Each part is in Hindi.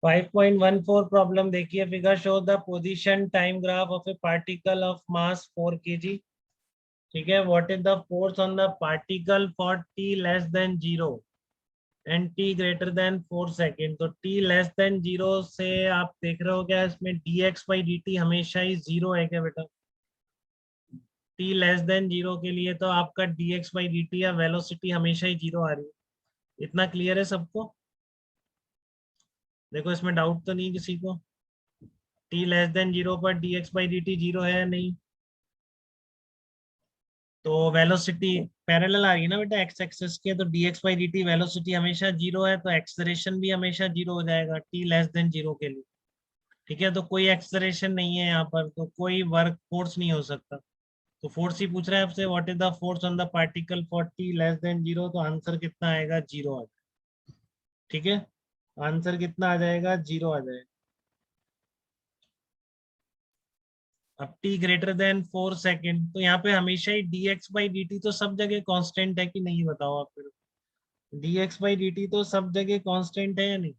5.14 प्रॉब्लम देखिए, figure show the position time graph of A particle of mass 4 kg। ठीक है, what is the force on the particle for T less than 0 and T greater than 4 second. तो टी लेस देन 0 से आप देख रहे हो क्या, इसमें dx बाई dt हमेशा ही 0 है क्या बेटा? टी लेस देन 0 के लिए तो आपका dx बाई dt या वेलोसिटी हमेशा ही 0 आ रही है। इतना क्लियर है सबको? देखो इसमें डाउट तो नहीं किसी को? टी लेस देन 0 पर dx बाई dt 0 है या नहीं? तो वेलोसिटी पैरेलल आ रही है ना बेटा एक्स एक्सिस के, तो dx बाई dt वेलोसिटी हमेशा 0 है, तो एक्सलरेशन भी हमेशा 0 हो जाएगा टी लेस देन 0 के लिए। ठीक है, तो कोई एक्सलरेशन नहीं है यहाँ पर, तो कोई वर्क फोर्स नहीं हो सकता। तो फोर्स ही पूछ रहा है आपसे, what is the force on the particle for T less than 0, तो आंसर कितना आएगा? 0 आ जाएगा। ठीक है, आंसर कितना आ जाएगा? 0 आ जाएगा। अब t ग्रेटर देन 4 सेकेंड, तो यहाँ पे हमेशा ही dx बाई dt तो सब जगह कांस्टेंट है कि नहीं, बताओ आप फिर। dx बाई dt तो सब जगह कांस्टेंट है या नहीं?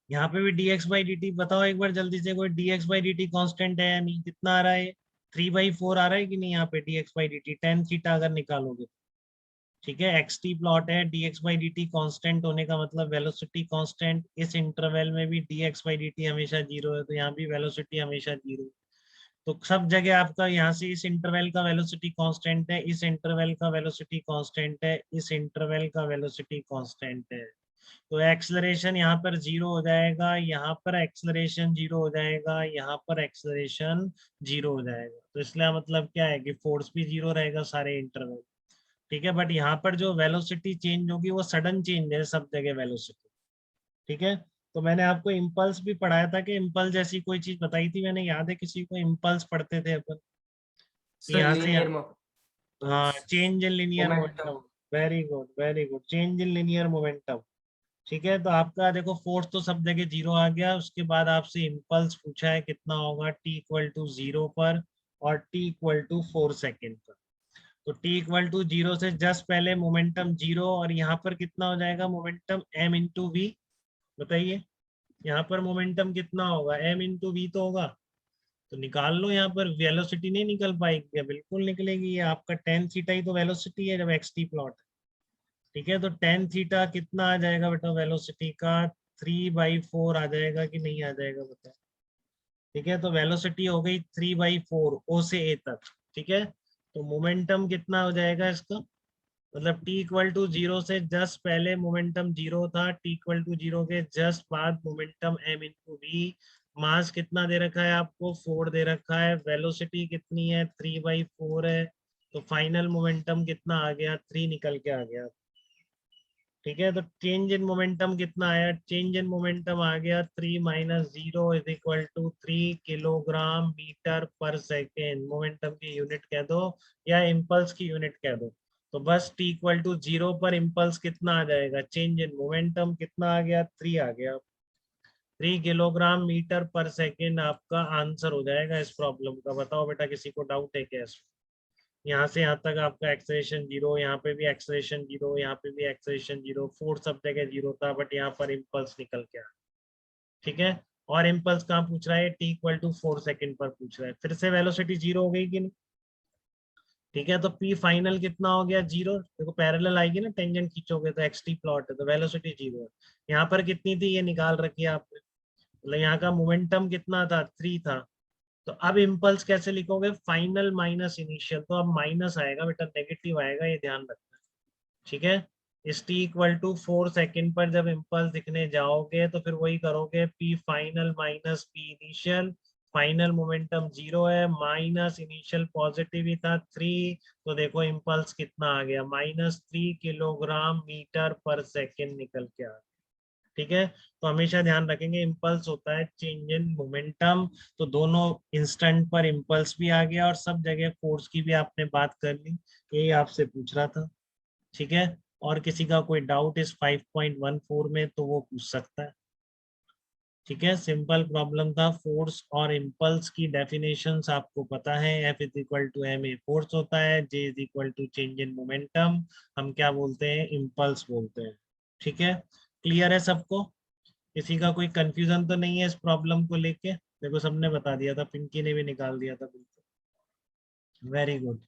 यहाँ पे भी dx बाई dt बताओ एक बार जल्दी से, कोई dx बाई dt कांस्टेंट है या नहीं? कितना आ रहा है? 3/4 आ रहा है कि नहीं यहाँ पे dx by dt, tan theta अगर निकालोगे। ठीक है, एक्स टी प्लॉट है, dx बाई dt कांस्टेंट होने का मतलब वेलोसिटी कांस्टेंट। इस इंटरवल में भी dx बाई dt हमेशा 0 है, तो यहाँ भी वेलोसिटी हमेशा 0। तो सब जगह आपका यहाँ से इस इंटरवल का वेलोसिटी कांस्टेंट है, इस इंटरवल का वेलोसिटी कांस्टेंट है, इस इंटरवल का वेलोसिटी कांस्टेंट है। तो एक्सलरेशन यहाँ पर 0 हो जाएगा, यहाँ पर एक्सलरेशन 0 हो जाएगा, यहाँ पर एक्सलरेशन 0 हो जाएगा। तो इसलिए मतलब क्या है कि फोर्स भी 0 रहेगा सारे इंटरवल। ठीक है, बट यहाँ पर जो वेलोसिटी चेंज होगी वो सडन चेंज है सब जगह वेलोसिटी। ठीक है, तो मैंने आपको इम्पल्स भी पढ़ाया था कि इम्पल्स जैसी कोई चीज बताई थी मैंने, याद है किसी को? इम्पल्स पढ़ते थे अपन कि सर यहाँ से लीनियर हाँ, change in linear momentum. Momentum. Very good very good, change in linear momentum. ठीक है, तो आपका देखो फोर्स तो सब जगह 0 आ गया, उसके बाद आपसे इम्पल्स पूछा है कितना होगा t इक्वल टू 0 पर और t इक्वल टू 4 सेकेंड पर। तो t इक्वल टू 0 से जस्ट पहले मोमेंटम 0, और यहाँ पर कितना हो जाएगा मोमेंटम? m into we. बताइए यहाँ पर मोमेंटम कितना होगा? m इंटू वी तो होगा। तो निकाल लो, यहाँ पर वेलोसिटी नहीं निकल पाएगी क्या? बिल्कुल निकलेगी, ये आपका टेन थीटा ही तो वेलोसिटी है जब एक्स टी प्लॉट है। ठीक है, तो टेन थीटा कितना आ जाएगा बेटा वेलोसिटी का? 3/4 आ जाएगा कि नहीं आ जाएगा बताओ? ठीक है, तो वेलोसिटी हो गई 3/4 ओ से ए तक। ठीक है, तो मोमेंटम कितना हो जाएगा इसका? मतलब t इक्वल टू 0 से जस्ट पहले मोमेंटम 0 था, t इक्वल टू 0 के जस्ट बाद मोमेंटम m इंटू वी। मास कितना दे रखा है आपको? 4 दे रखा है। वेलोसिटी कितनी है? 3/4 है। तो फाइनल मोमेंटम कितना आ गया? 3 निकल के आ गया। ठीक है, तो चेंज इन मोमेंटम कितना आया? चेंज इन मोमेंटम आ गया 3 minus 0 is equal to 3 kilogram metre पर सेकेंड। मोमेंटम की यूनिट कह दो या इम्पल्स की यूनिट कह दो। तो बस t इक्वल टू 0 पर इम्पल्स कितना आ जाएगा? चेंज इन मोमेंटम कितना आ गया? 3 आ गया। 3 किलोग्राम मीटर पर सेकेंड आपका आंसर हो जाएगा इस प्रॉब्लम का। बताओ बेटा किसी को डाउट है क्या इसमें? यहाँ से यहाँ तक आपका एक्सलेशन 0, यहाँ पे भी एक्सलेशन 0, यहाँ पे भी एक्सलेशन 0, फोर्स सब जगह 0 था, बट यहाँ पर इम्पल्स निकल के आया। ठीक है, और इम्पल्स कहाँ पूछ रहा है? t इक्वल टू 4 सेकेंड पर पूछ रहा है। फिर से वेलोसिटी 0 हो गई कि नहीं? ठीक है, तो p फाइनल कितना हो गया? 0। देखो पैरेलल आएगी ना, टेंजेंट खींचोगे तो xt प्लॉट है, तो वेलोसिटी 0 है। यहाँ पर कितनी थी ये निकाल रखी है आपने, मतलब यहाँ का मोमेंटम कितना था? 3 था। तो अब इम्पल्स कैसे लिखोगे? फाइनल माइनस इनिशियल, तो अब माइनस आएगा बेटा, नेगेटिव आएगा, ये ध्यान रखना। ठीक है, इस t इक्वल टू 4 सेकेंड पर जब इम्पल्स दिखने जाओगे तो फिर वही करोगे, p final minus p initial. Final momentum 0 है, माइनस इनिशियल पॉजिटिव ही था 3। तो देखो इम्पल्स कितना आ गया? -3 किलोग्राम मीटर पर सेकेंड निकल के आ गया। ठीक है, तो हमेशा ध्यान रखेंगे इम्पल्स होता है चेंज इन मोमेंटम। तो दोनों इंस्टेंट पर इम्पल्स भी आ गया और सब जगह फोर्स की भी आपने बात कर ली, यही आपसे पूछ रहा था। ठीक है, और किसी का कोई डाउट इस 5.14 में तो वो पूछ सकता है। ठीक है, सिंपल प्रॉब्लम था। फोर्स और इम्पल्स की डेफिनेशंस आपको पता है, F is equal to M A force होता है, J is equal to change in momentum, हम क्या बोलते हैं? इम्पल्स बोलते हैं। ठीक है, क्लियर है सबको? किसी का कोई कंफ्यूजन तो नहीं है इस प्रॉब्लम को लेके? देखो सबने बता दिया था, पिंकी ने भी निकाल दिया था बिल्कुल। Very good.